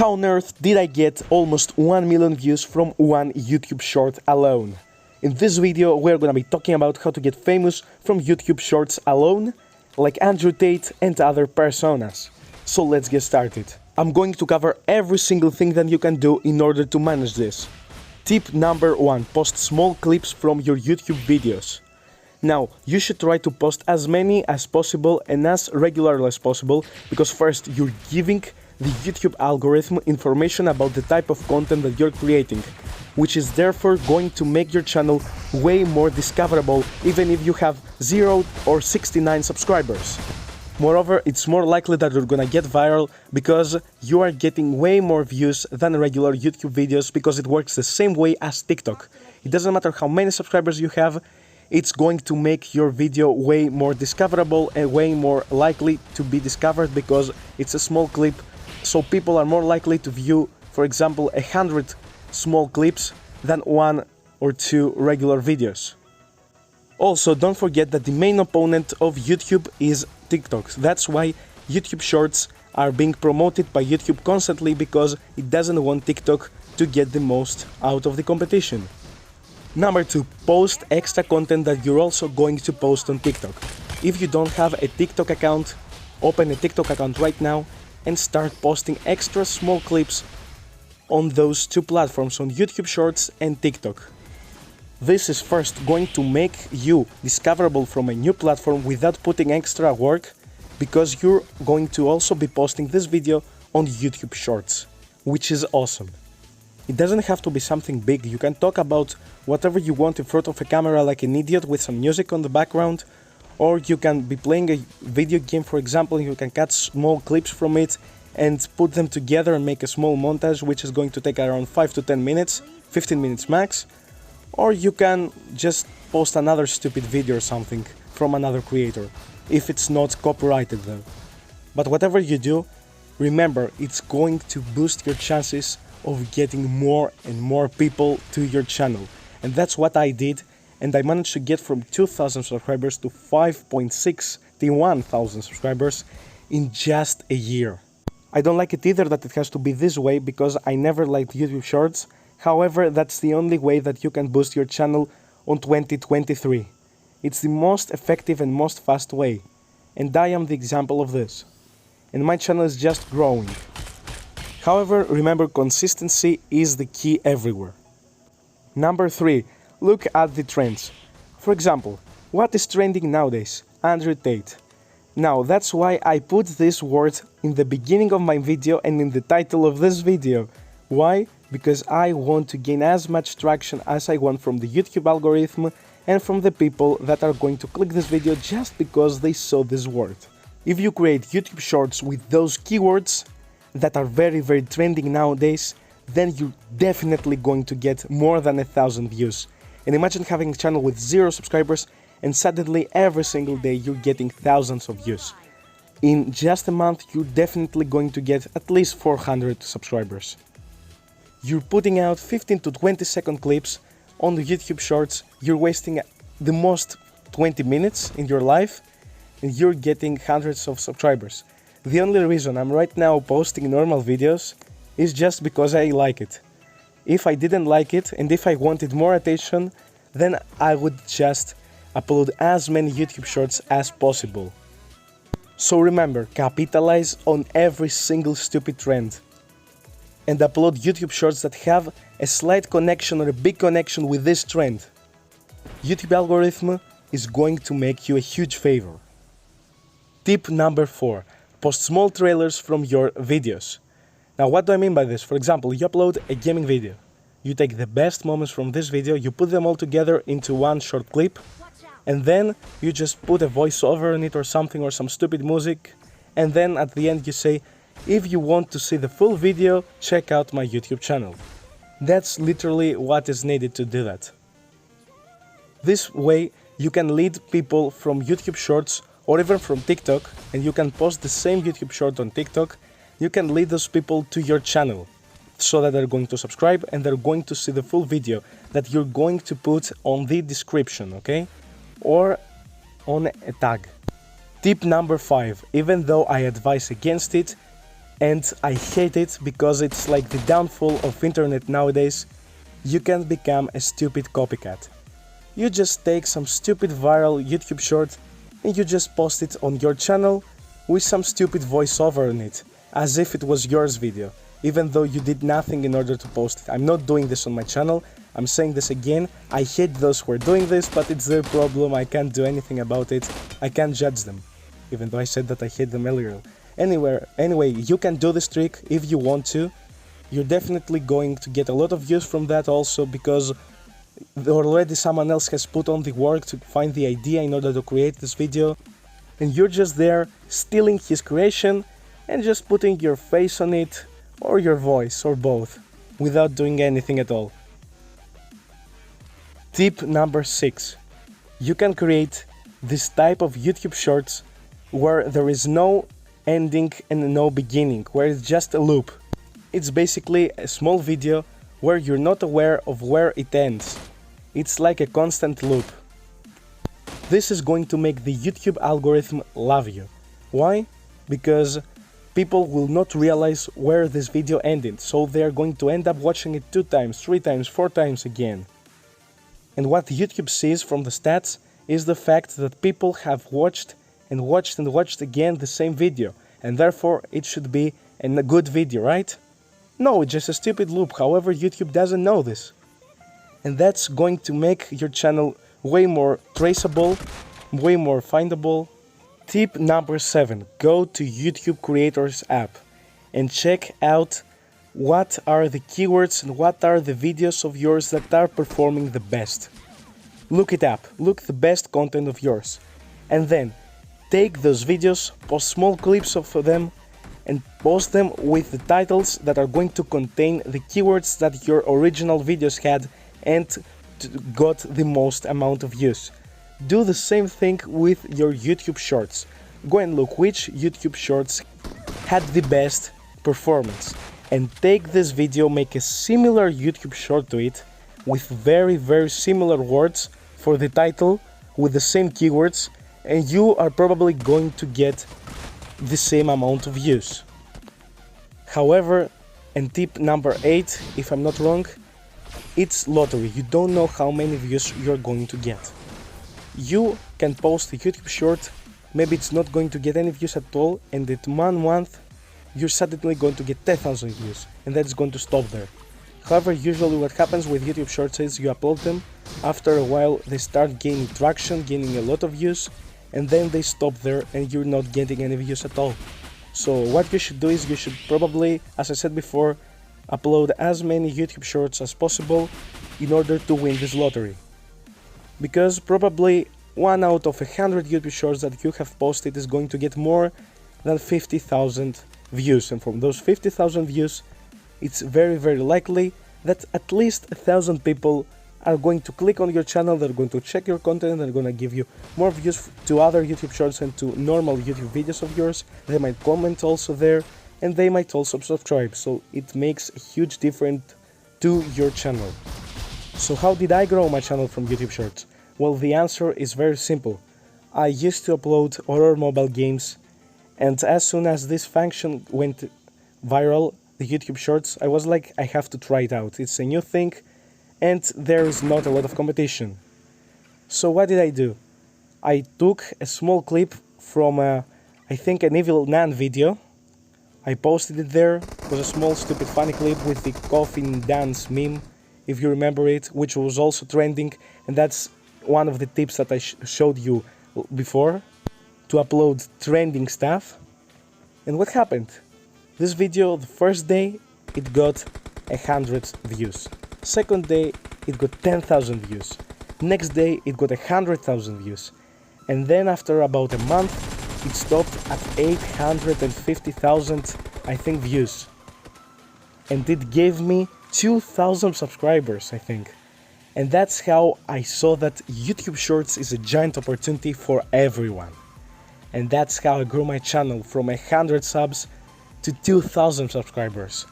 How on earth did I get almost 1 million views from one YouTube short alone? In this video we're gonna be talking about how to get famous from YouTube shorts alone, like Andrew Tate and other personas. So let's get started. I'm going to cover every single thing that you can do in order to manage this. Tip number 1. Post small clips from your YouTube videos. Now, you should try to post as many as possible and as regularly as possible, because first, you're giving the YouTube algorithm information about the type of content that you're creating, which is therefore going to make your channel way more discoverable even if you have 0 or 69 subscribers. Moreover, it's more likely that you're gonna get viral because you are getting way more views than regular YouTube videos, because it works the same way as TikTok. It doesn't matter how many subscribers you have, it's going to make your video way more discoverable and way more likely to be discovered because it's a small clip. So people are more likely to view, for example, 100 small clips than 1 or 2 regular videos. Also, don't forget that the main opponent of YouTube is TikTok. That's why YouTube Shorts are being promoted by YouTube constantly, because it doesn't want TikTok to get the most out of the competition. Number 2. Post extra content that you're also going to post on TikTok. If you don't have a TikTok account, open a TikTok account right now and start posting extra small clips on those two platforms, on YouTube Shorts and TikTok. This is first going to make you discoverable from a new platform without putting extra work, because you're going to also be posting this video on YouTube Shorts, which is awesome. It doesn't have to be something big. You can talk about whatever you want in front of a camera like an idiot with some music on the background, or you can be playing a video game, for example, and you can cut small clips from it and put them together and make a small montage, which is going to take around 5 to 10 minutes, 15 minutes max. Or you can just post another stupid video or something from another creator, if it's not copyrighted though. But whatever you do, remember, it's going to boost your chances of getting more and more people to your channel. And that's what I did, and I managed to get from 2,000 subscribers to 5.61,000 subscribers in just a year. I don't like it either that it has to be this way, because I never liked YouTube Shorts. However, that's the only way that you can boost your channel on 2023. It's the most effective and most fast way, and I am the example of this. And my channel is just growing. However, remember, consistency is the key everywhere. Number 3. Look at the trends. For example, what is trending nowadays? Andrew Tate. Now, that's why I put this word in the beginning of my video and in the title of this video. Why? Because I want to gain as much traction as I want from the YouTube algorithm and from the people that are going to click this video just because they saw this word. If you create YouTube Shorts with those keywords that are very trending nowadays, then you're definitely going to get more than 1,000 views. And imagine having a channel with 0 subscribers and suddenly every single day you're getting thousands of views. In just a month you're definitely going to get at least 400 subscribers. You're putting out 15 to 20 second clips on the YouTube Shorts, you're wasting the most 20 minutes in your life, and you're getting hundreds of subscribers. The only reason I'm right now posting normal videos is just because I like it. If I didn't like it, and if I wanted more attention, then I would just upload as many YouTube Shorts as possible. So remember, capitalize on every single stupid trend and upload YouTube Shorts that have a slight connection or a big connection with this trend. YouTube algorithm is going to make you a huge favor. Tip number 4. Post small trailers from your videos. Now, what do I mean by this? For example, you upload a gaming video. You take the best moments from this video, you put them all together into one short clip, and then you just put a voiceover on it or something, or some stupid music, and then at the end you say, if you want to see the full video, check out my YouTube channel. That's literally what is needed to do that. This way you can lead people from YouTube Shorts or even from TikTok, and you can post the same YouTube short on TikTok. You can lead those people to your channel so that they're going to subscribe and they're going to see the full video that you're going to put on the description, okay? Or on a tag. Tip number 5. Even though I advise against it, and I hate it because it's like the downfall of internet nowadays. You can become a stupid copycat. You just take some stupid viral YouTube short and you just post it on your channel with some stupid voiceover on it, as if it was yours video, even though you did nothing in order to post it. I'm not doing this on my channel, I'm saying this again, I hate those who are doing this, but it's their problem, I can't do anything about it, I can't judge them, even though I said that I hate them earlier. Anyway, you can do this trick if you want to. You're definitely going to get a lot of views from that also, because already someone else has put on the work to find the idea in order to create this video, and you're just there stealing his creation and just putting your face on it, or your voice, or both, without doing anything at all. Tip number 6. You can create this type of YouTube shorts where there is no ending and no beginning, where it's just a loop. It's basically a small video where you're not aware of where it ends. It's like a constant loop. This is going to make the YouTube algorithm love you. Why? Because people will not realize where this video ended, so they are going to end up watching it 2 times, 3 times, 4 times again. And what YouTube sees from the stats is the fact that people have watched and watched and watched again the same video, and therefore it should be a good video, right? No, it's just a stupid loop. However, YouTube doesn't know this. And that's going to make your channel way more traceable, way more findable. Tip number 7. Go to YouTube Creators app and check out what are the keywords and what are the videos of yours that are performing the best. Look it up, look the best content of yours, and then take those videos, post small clips of them, and post them with the titles that are going to contain the keywords that your original videos had and got the most amount of views. Do the same thing with your YouTube shorts. Go and look which YouTube shorts had the best performance, and take this video, make a similar YouTube short to it with very similar words for the title, with the same keywords, and you are probably going to get the same amount of views. However, and tip number 8, if I'm not wrong, it's lottery. You don't know how many views you're going to get. You can post a YouTube short, maybe it's not going to get any views at all, and in 1 month you're suddenly going to get 10,000 views, and that's going to stop there. However, usually what happens with YouTube shorts is you upload them, after a while they start gaining traction, gaining a lot of views, and then they stop there and you're not getting any views at all. So what you should do is you should probably, as I said before, upload as many YouTube shorts as possible in order to win this lottery. Because probably 1 out of 100 YouTube shorts that you have posted is going to get more than 50,000 views, and from those 50,000 views it's very likely that at least 1,000 people are going to click on your channel, they're going to check your content, they're going to give you more views to other YouTube shorts and to normal YouTube videos of yours. They might comment also there, and they might also subscribe, so it makes a huge difference to your channel. So how did I grow my channel from YouTube shorts? Well, the answer is very simple. I used to upload horror mobile games, and as soon as this function went viral, the YouTube shorts, I was like, I have to try it out. It's a new thing, and there is not a lot of competition. So what did I do? I took a small clip from, I think, an Evil Nan video. I posted it there. It was a small, stupid, funny clip with the coffin dance meme, if you remember it, which was also trending, and that's one of the tips that I showed you before, to upload trending stuff. And what happened? This video, the first day, it got 100 views. Second day, it got 10,000 views. Next day, it got 100,000 views. And then after about a month, it stopped at 850,000, I think, views. And it gave me 2,000 subscribers, I think. And that's how I saw that YouTube Shorts is a giant opportunity for everyone. And that's how I grew my channel from 100 subs to 2,000 subscribers.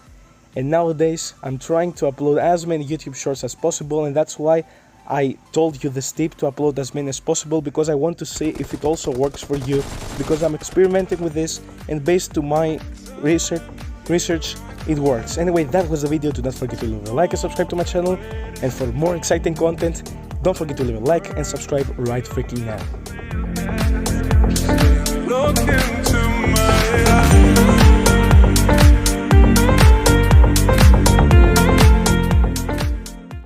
And nowadays I'm trying to upload as many YouTube Shorts as possible, and that's why I told you this tip to upload as many as possible, because I want to see if it also works for you, because I'm experimenting with this, and based to my research research, it works. Anyway, that was the video. Do not forget to leave a like and subscribe to my channel. And for more exciting content, don't forget to leave a like and subscribe right freaking now.